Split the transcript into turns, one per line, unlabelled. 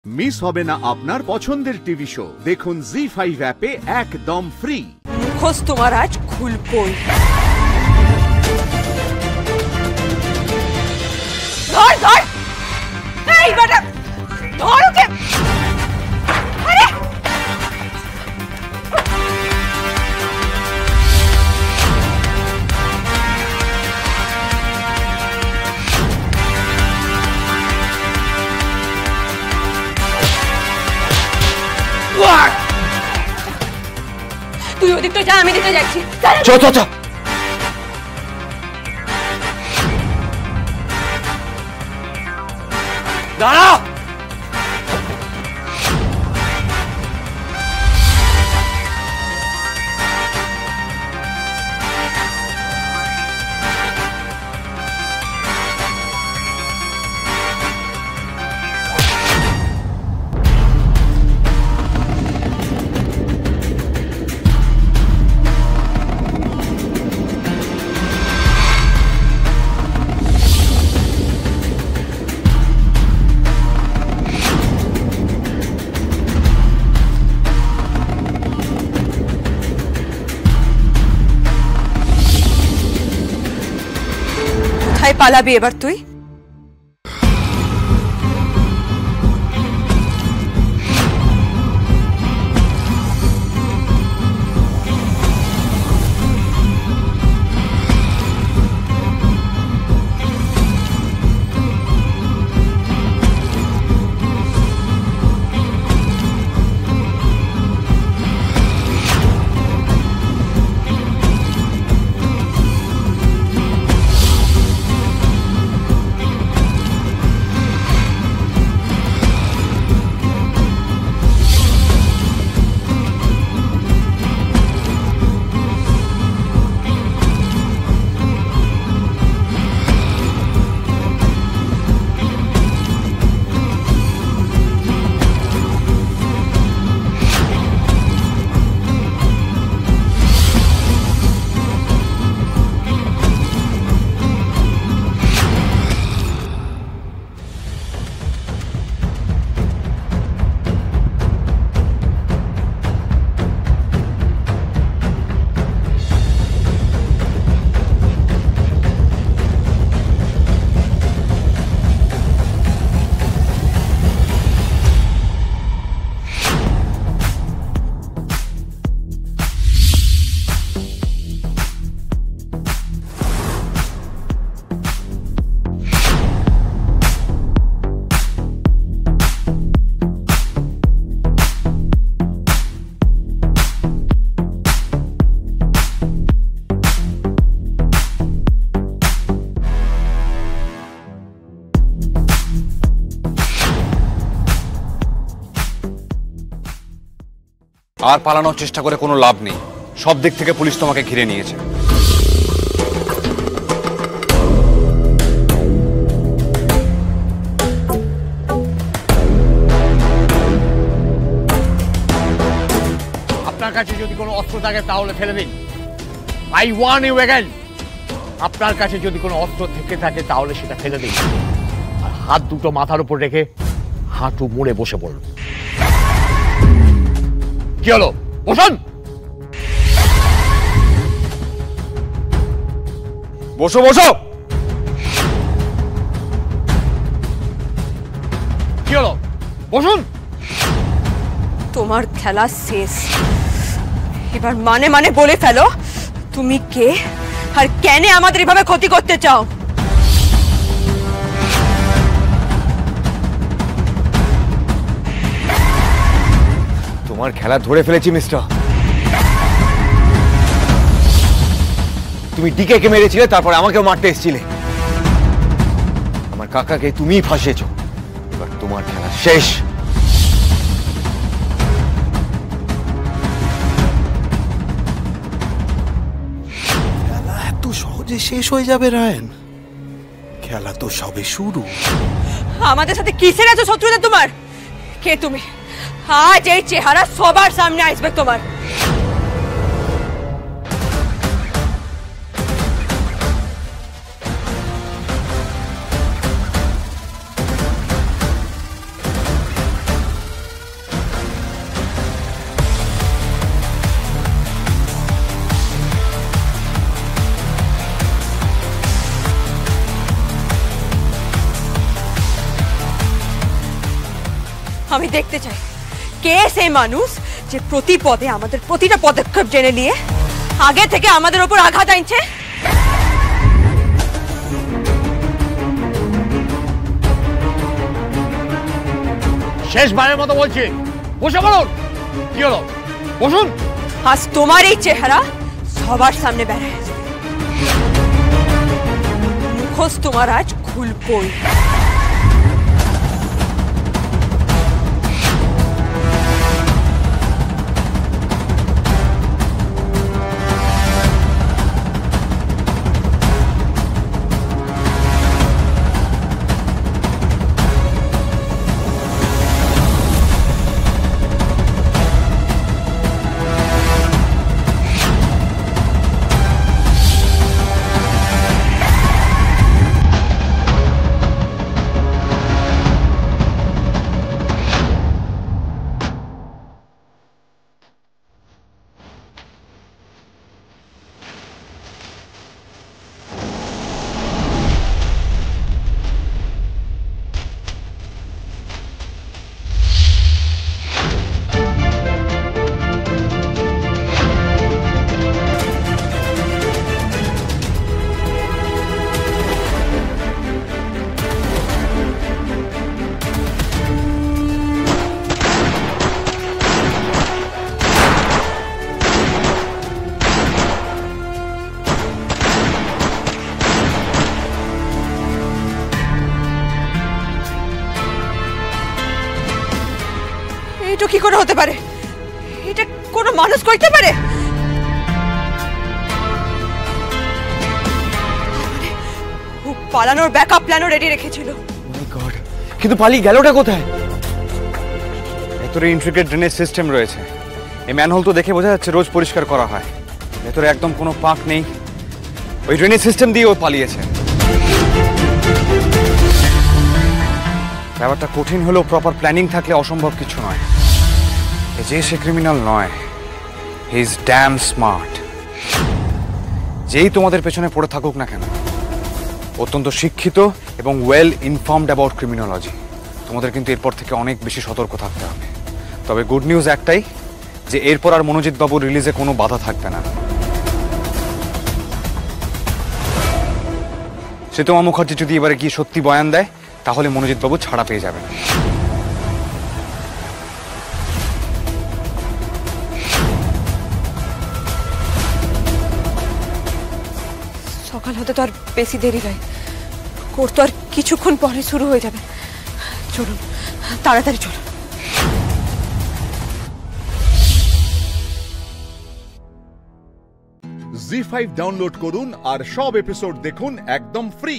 Miss হবে না আপনার পছন্দের টিভি শো। দেখুন জি5 অ্যাপে একদম ফ্রি।
মুখোশ তোমার আজ খুলবই। ধর ধর, এই বেটা ধর ওকে। আরে তুই ওদিকটা যা, আমি দিতে যাচ্ছি।
চ চ চ। দাঁড়া।
কোথায় পালাবি এবার তুই?
আর পালানোর চেষ্টা করে কোনো লাভ নেই, সব দিক থেকে পুলিশ তোমাকে ঘিরে নিয়েছে।
আপনার কাছে যদি কোনো অস্ত্র থাকে তাহলে ফেলে দিন। I want you again. আপনার কাছে যদি কোনো অস্ত্র থেকে থাকে তাহলে সেটা ফেলে দিন, আর হাত দুটো মাথার উপর রেখে হাঁটু মুড়ে বসে পড়ুন। কি হলো? বসুন।
বসো বসো।
কি হলো? বসুন।
তোমার খেলা শেষ। এবার মানে মানে বলে ফেলো, তুমি কে আর কেন আমাদের এভাবে ক্ষতি করতে চাও?
তোমার খেলা ধরে ফেলেছি মিস্টার। তুমি ডিকে কে মেরেছিলে, তারপরে আমাকেও মারতে এসেছিলে। আমার কাকাকে তুমিই ফাঁসিয়েছো। এবার তোমার খেলা শেষ।
খেলা এত সহজে শেষ হয়ে যাবে রায়ন? খেলা তো সবে শুরু।
আমাদের সাথে কিসের এত শত্রুতা তোমার? কে তুমি? আজ এই চেহারা সবার সামনে আসবে তোমার। আমি দেখতে চাই কে সেই মানুষ যে প্রতি পদে আমাদের প্রতিটা পদক্ষেপ জেনে নিয়ে আগে থেকে আমাদের উপর আঘাত আনছে।
শেষবারের মতো বলছি, বসে বলুন। কি হলো? বসুন।
আজ তোমার এই চেহারা সবার সামনে বেড়ায় আসবে। মুখোশ তোমার আজ খুলবই। এটা কি করে হতে পারে? এটা কোনো মানুষ করতে পারে? ও পালানোর ব্যাকআপ প্ল্যানও রেডি রেখেছিল।
মাই গড, কিন্তু পালিয়ে গেলটা কোথায়? ভেতরে ইন্ট্রিকেট ড্রেনেজ সিস্টেম রয়েছে। এই ম্যানহোল তো দেখে বোঝা যাচ্ছে রোজ পরিষ্কার করা হয়। ভেতরে একদম কোনো পাক নেই। ওই ড্রেনেজ সিস্টেম দিয়ে ও পালিয়েছে। ব্যাপারটা কঠিন হলেও প্রপার প্ল্যানিং থাকলে অসম্ভব কিছু নয়। যে সে ক্রিমিনাল নয়, হি ইজ ড্যাম স্মার্ট। যেই তোমাদের পেছনে পড়ে থাকুক না কেন, অত্যন্ত শিক্ষিত এবং ওয়েল ইনফর্মড অ্যাবাউট ক্রিমিনোলজি। তোমাদের কিন্তু এরপর থেকে অনেক বেশি সতর্ক থাকতে হবে। তবে গুড নিউজ একটাই, যে এরপর আর মনোজিৎ বাবুর রিলিজে কোনো বাধা থাকবে না। শ্রীতমা মুখার্জি যদি এবারে গিয়ে সত্যি বয়ান দেয়, তাহলে মনোজিৎ বাবু ছাড়া পেয়ে যাবেন।
সকাল হতে তো আর বেশি দেরি নয়। কোর্ট তো আর কিছুক্ষণ পরে শুরু হয়ে যাবে। চলুন, তাড়াতাড়ি চলুন।
জি5 ডাউনলোড করুন আর সব এপিসোড দেখুন একদম ফ্রি।